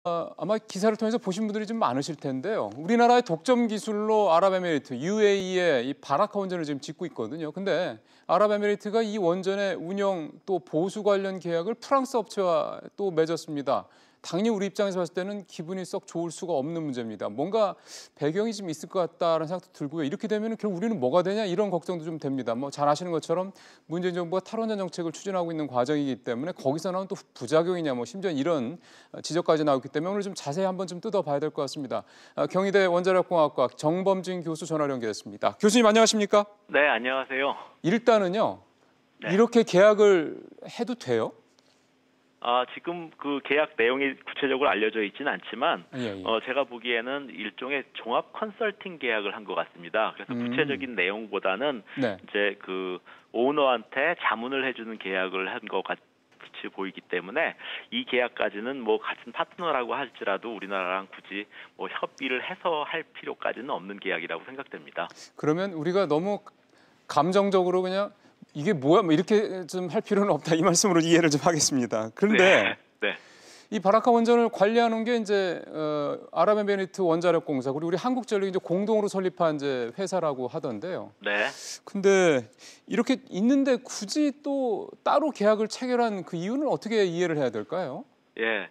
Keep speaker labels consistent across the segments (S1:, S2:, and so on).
S1: 아마 기사를 통해서 보신 분들이 좀 많으실 텐데요. 우리나라의 독점 기술로 아랍에미리트, UAE의 이 바라카 원전을 지금 짓고 있거든요. 근데 아랍에미리트가 이 원전의 운영 또 보수 관련 계약을 프랑스 업체와 또 맺었습니다. 당연히 우리 입장에서 봤을 때는 기분이 썩 좋을 수가 없는 문제입니다. 뭔가 배경이 좀 있을 것 같다는 생각도 들고요. 이렇게 되면 결국 우리는 뭐가 되냐 이런 걱정도 좀 됩니다. 뭐 잘 아시는 것처럼 문재인 정부가 탈원전 정책을 추진하고 있는 과정이기 때문에 거기서 나온 또 부작용이냐 뭐 심지어 이런 지적까지 나왔기 때문에 오늘 좀 자세히 한번 좀 뜯어봐야 될 것 같습니다. 경희대 원자력공학과 정범진 교수 전화로 연결했습니다. 교수님 안녕하십니까?
S2: 네, 안녕하세요.
S1: 일단은요.
S2: 네.
S1: 이렇게 계약을 해도 돼요?
S2: 지금 그 계약 내용이 구체적으로 알려져 있지는 않지만
S1: 예.
S2: 제가 보기에는 일종의 종합 컨설팅 계약을 한 것 같습니다. 그래서 구체적인 내용보다는
S1: 네.
S2: 이제 그 오너한테 자문을 해주는 계약을 한 것 같이 보이기 때문에 이 계약까지는 뭐 같은 파트너라고 할지라도 우리나라랑 굳이 뭐 협의를 해서 할 필요까지는 없는 계약이라고 생각됩니다.
S1: 그러면 우리가 너무 감정적으로 그냥 이게 뭐야 뭐 이렇게 좀 할 필요는 없다 이 말씀으로 이해를 좀 하겠습니다. 그런데
S2: 네.
S1: 이 바라카 원전을 관리하는 게 이제 아랍에미리트 원자력공사 그리고 우리 한국전력이 이제 공동으로 설립한 이제 회사라고 하던데요.
S2: 네.
S1: 근데 이렇게 있는데 굳이 또 따로 계약을 체결한 그 이유는 어떻게 이해를 해야 될까요?
S2: 예.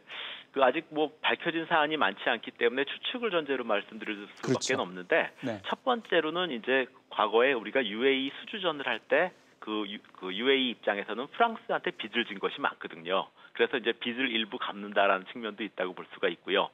S2: 그 아직 뭐 밝혀진 사안이 많지 않기 때문에 추측을 전제로 말씀드릴 수밖에
S1: 그렇죠.
S2: 없는데
S1: 네.
S2: 첫 번째로는 이제 과거에 우리가 UAE 수주전을 할 때 그 UAE 입장에서는 프랑스한테 빚을 진 것이 많거든요. 그래서 이제 빚을 일부 갚는다라는 측면도 있다고 볼 수가 있고요.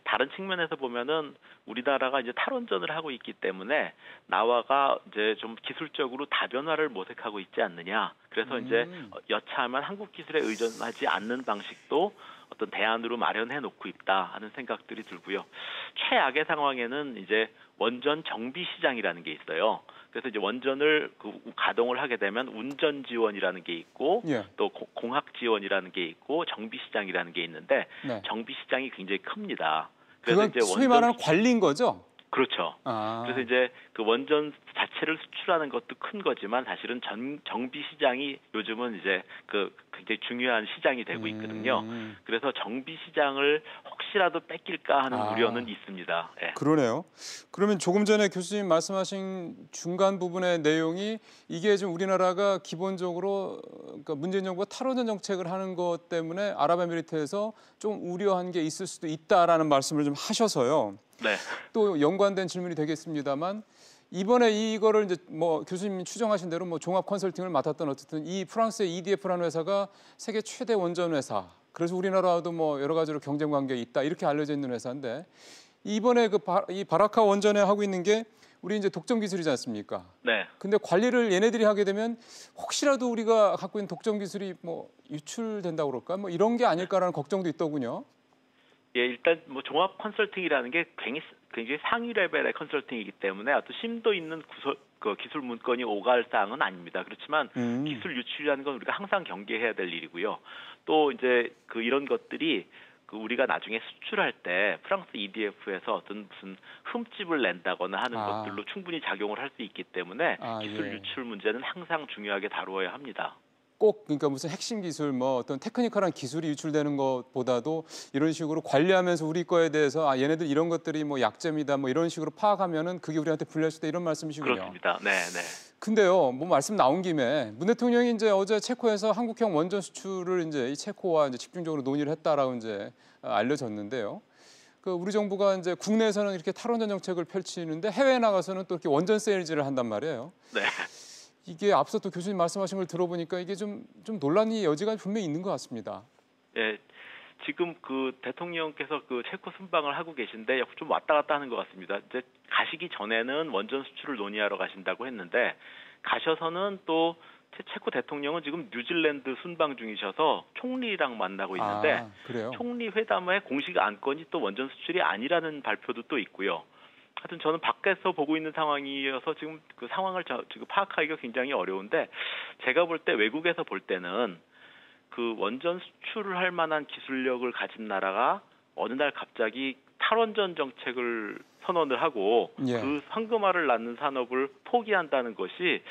S2: 다른 측면에서 보면은 우리나라가 이제 탈원전을 하고 있기 때문에 나와가 이제 좀 기술적으로 다변화를 모색하고 있지 않느냐. 그래서 이제 여차하면 한국 기술에 의존하지 않는 방식도 어떤 대안으로 마련해 놓고 있다 하는 생각들이 들고요. 최악의 상황에는 이제 원전 정비 시장이라는 게 있어요. 그래서 이제 원전을 가동을 하게 되면 운전 지원이라는 게 있고
S1: 예.
S2: 또 공학 지원이라는 게 있고 정비 시장이라는 게 있는데
S1: 네.
S2: 정비 시장이 굉장히 큽니다. 그래서
S1: 그건
S2: 이제
S1: 소위 말하는 관리인 거죠?
S2: 그렇죠.
S1: 아.
S2: 그래서 이제 그 원전 자체를 수출하는 것도 큰 거지만 사실은 정비 시장이 요즘은 이제 그 굉장히 중요한 시장이 되고 있거든요. 그래서 정비 시장을 혹시라도 뺏길까 하는 우려는 있습니다. 예.
S1: 그러네요. 그러면 조금 전에 교수님 말씀하신 중간 부분의 내용이 이게 지금 우리나라가 기본적으로 그러니까 문재인 정부가 탈원전 정책을 하는 것 때문에 아랍에미리트에서 좀 우려한 게 있을 수도 있다라는 말씀을 좀 하셔서요.
S2: 네.
S1: 또 연관된 질문이 되겠습니다만 이번에 이거를 이제 뭐 교수님이 추정하신 대로 뭐 종합 컨설팅을 맡았던 어쨌든 이 프랑스의 EDF라는 회사가 세계 최대 원전 회사. 그래서 우리나라와도 뭐 여러 가지로 경쟁 관계가 있다 이렇게 알려져 있는 회사인데 이번에 이 바라카 원전에 하고 있는 게 우리 이제 독점 기술이지 않습니까?
S2: 네.
S1: 근데 관리를 얘네들이 하게 되면 혹시라도 우리가 갖고 있는 독점 기술이 뭐 유출된다고 그럴까? 뭐 이런 게 아닐까라는 걱정도 있더군요.
S2: 예, 일단 뭐 종합 컨설팅이라는 게 굉장히 상위 레벨의 컨설팅이기 때문에 어떤 심도 있는 기술 문건이 오갈 사항은 아닙니다. 그렇지만 기술 유출이라는 건 우리가 항상 경계해야 될 일이고요. 또 이제 이런 것들이 우리가 나중에 수출할 때 프랑스 EDF에서 어떤 무슨 흠집을 낸다거나 하는 것들로 충분히 작용을 할 수 있기 때문에 기술 유출 문제는 항상 중요하게 다루어야 합니다.
S1: 꼭 그러니까 무슨 핵심 기술 뭐 어떤 테크니컬한 기술이 유출되는 것보다도 이런 식으로 관리하면서 우리 거에 대해서 얘네들 이런 것들이 뭐 약점이다 뭐 이런 식으로 파악하면은 그게 우리한테 불리할 수도 있다 이런 말씀이시군요.
S2: 그렇습니다. 네, 네.
S1: 근데요, 뭐 말씀 나온 김에 문 대통령이 이제 어제 체코에서 한국형 원전 수출을 이제 이 체코와 이제 집중적으로 논의를 했다라고 이제 알려졌는데요. 우리 정부가 이제 국내에서는 이렇게 탈원전 정책을 펼치는데 해외에 나가서는 또 이렇게 원전 세일즈를 한단 말이에요.
S2: 네.
S1: 이게 앞서 또 교수님 말씀하신 걸 들어보니까 이게 좀 논란의 여지가 분명히 있는 것 같습니다.
S2: 예, 지금 대통령께서 체코 순방을 하고 계신데 좀 왔다 갔다 하는 것 같습니다. 이제 가시기 전에는 원전 수출을 논의하러 가신다고 했는데 가셔서는 또 체코 대통령은 지금 뉴질랜드 순방 중이셔서 총리랑 만나고 있는데
S1: 그래요?
S2: 총리 회담의 공식 안건이 또 원전 수출이 아니라는 발표도 또 있고요. 하여튼 저는 밖에서 보고 있는 상황이어서 지금 그 상황을 지금 파악하기가 굉장히 어려운데 제가 볼 때 외국에서 볼 때는 원전 수출을 할 만한 기술력을 가진 나라가 어느 날 갑자기 탈원전 정책을 선언을 하고
S1: 예.
S2: 황금알을 낳는 산업을 포기한다는 것이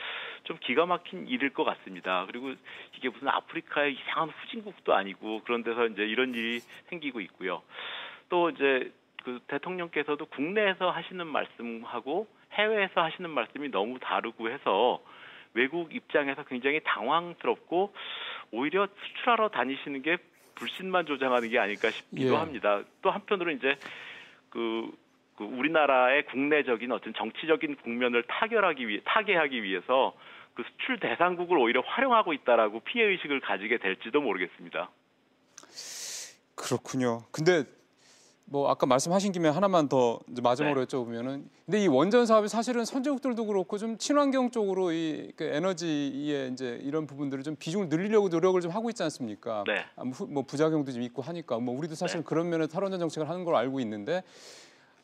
S2: 좀 기가 막힌 일일 것 같습니다. 그리고 이게 무슨 아프리카의 이상한 후진국도 아니고 그런 데서 이제 이런 일이 생기고 있고요. 또 이제 그 대통령께서도 국내에서 하시는 말씀하고 해외에서 하시는 말씀이 너무 다르고 해서 외국 입장에서 굉장히 당황스럽고 오히려 수출하러 다니시는 게 불신만 조장하는 게 아닐까 싶기도 합니다. 또 한편으로 이제 그 우리나라의 국내적인 어떤 정치적인 국면을 타개하기 위해서 그 수출 대상국을 오히려 활용하고 있다라고 피해 의식을 가지게 될지도 모르겠습니다.
S1: 그렇군요. 근데 뭐 아까 말씀하신 김에 하나만 더 이제 마지막으로 여쭤보면은, 근데 이 원전 사업이 사실은 선진국들도 그렇고 좀 친환경 쪽으로 이 그 에너지의 이제 이런 부분들을 좀 비중을 늘리려고 노력을 좀 하고 있지 않습니까?
S2: 네.
S1: 뭐 부작용도 좀 있고 하니까 뭐 우리도 사실
S2: 네.
S1: 그런 면에서 탈원전 정책을 하는 걸 알고 있는데,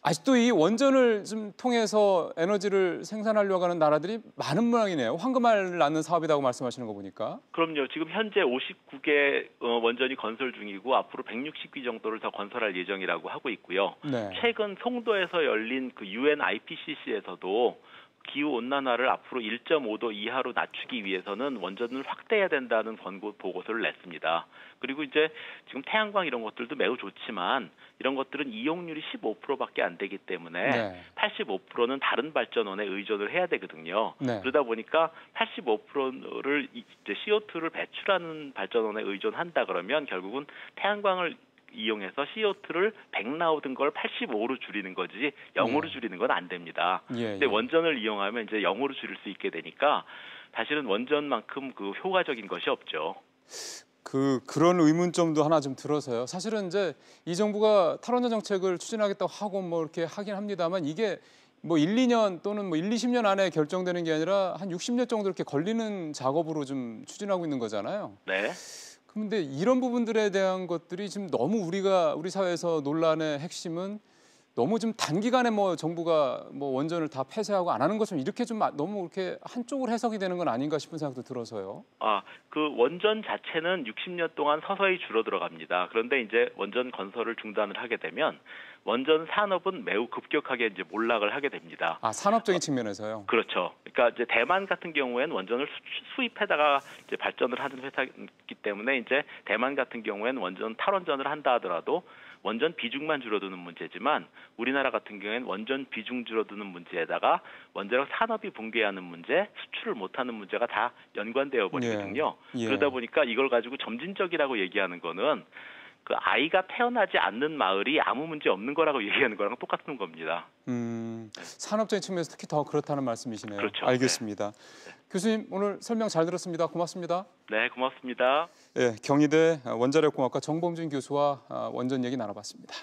S1: 아직도 이 원전을 좀 통해서 에너지를 생산하려고 하는 나라들이 많은 모양이네요. 황금알 낳는 사업이라고 말씀하시는 거 보니까.
S2: 그럼요. 지금 현재 59개 원전이 건설 중이고 앞으로 160기 정도를 더 건설할 예정이라고 하고 있고요.
S1: 네.
S2: 최근 송도에서 열린 그 UN IPCC에서도 기후 온난화를 앞으로 1.5도 이하로 낮추기 위해서는 원전을 확대해야 된다는 권고 보고서를 냈습니다. 그리고 이제 지금 태양광 이런 것들도 매우 좋지만 이런 것들은 이용률이 15%밖에 안 되기 때문에 85%는 다른 발전원에 의존을 해야 되거든요. 그러다 보니까 85%를 이제 CO2를 배출하는 발전원에 의존한다 그러면 결국은 태양광을 이용해서 CO2를 100 나오던 걸 85로 줄이는 거지 0으로 줄이는 건 안 됩니다. 근데 원전을 이용하면 이제 0으로 줄일 수 있게 되니까 사실은 원전만큼 그 효과적인 것이 없죠.
S1: 그런 의문점도 하나 좀 들어서요. 사실은 이제 이 정부가 탈원전 정책을 추진하겠다고 하고 뭐 이렇게 하긴 합니다만, 이게 뭐 1, 2년 또는 뭐 1, 20년 안에 결정되는 게 아니라 한 60년 정도 이렇게 걸리는 작업으로 좀 추진하고 있는 거잖아요.
S2: 네.
S1: 그런데 이런 부분들에 대한 것들이 지금 너무 우리 사회에서 논란의 핵심은 너무 좀 단기간에 뭐 정부가 뭐 원전을 다 폐쇄하고 안 하는 것처럼 이렇게 좀 너무 이렇게 한쪽으로 해석이 되는 건 아닌가 싶은 생각도 들어서요.
S2: 그 원전 자체는 60년 동안 서서히 줄어들어갑니다. 그런데 이제 원전 건설을 중단을 하게 되면 원전 산업은 매우 급격하게 이제 몰락을 하게 됩니다.
S1: 산업적인 측면에서요.
S2: 그렇죠. 그러니까 이제 대만 같은 경우에는 원전을 수입해다가 이제 발전을 하는 회사이기 때문에 이제 대만 같은 경우에는 원전 탈원전을 한다 하더라도 원전 비중만 줄어드는 문제지만 우리나라 같은 경우에는 원전 비중 줄어드는 문제에다가 원자력 산업이 붕괴하는 문제, 수출을 못하는 문제가 다 연관되어 버리거든요. 그러다 보니까 이걸 가지고 점진적이라고 얘기하는 거는 그 아이가 태어나지 않는 마을이 아무 문제 없는 거라고 얘기하는 거랑 똑같은 겁니다.
S1: 산업적인 측면에서 특히 더 그렇다는 말씀이시네요.
S2: 그렇죠.
S1: 알겠습니다. 교수님, 오늘 설명 잘 들었습니다. 고맙습니다.
S2: 네, 고맙습니다.
S1: 경희대 원자력공학과 정범준 교수와 원전 얘기 나눠봤습니다.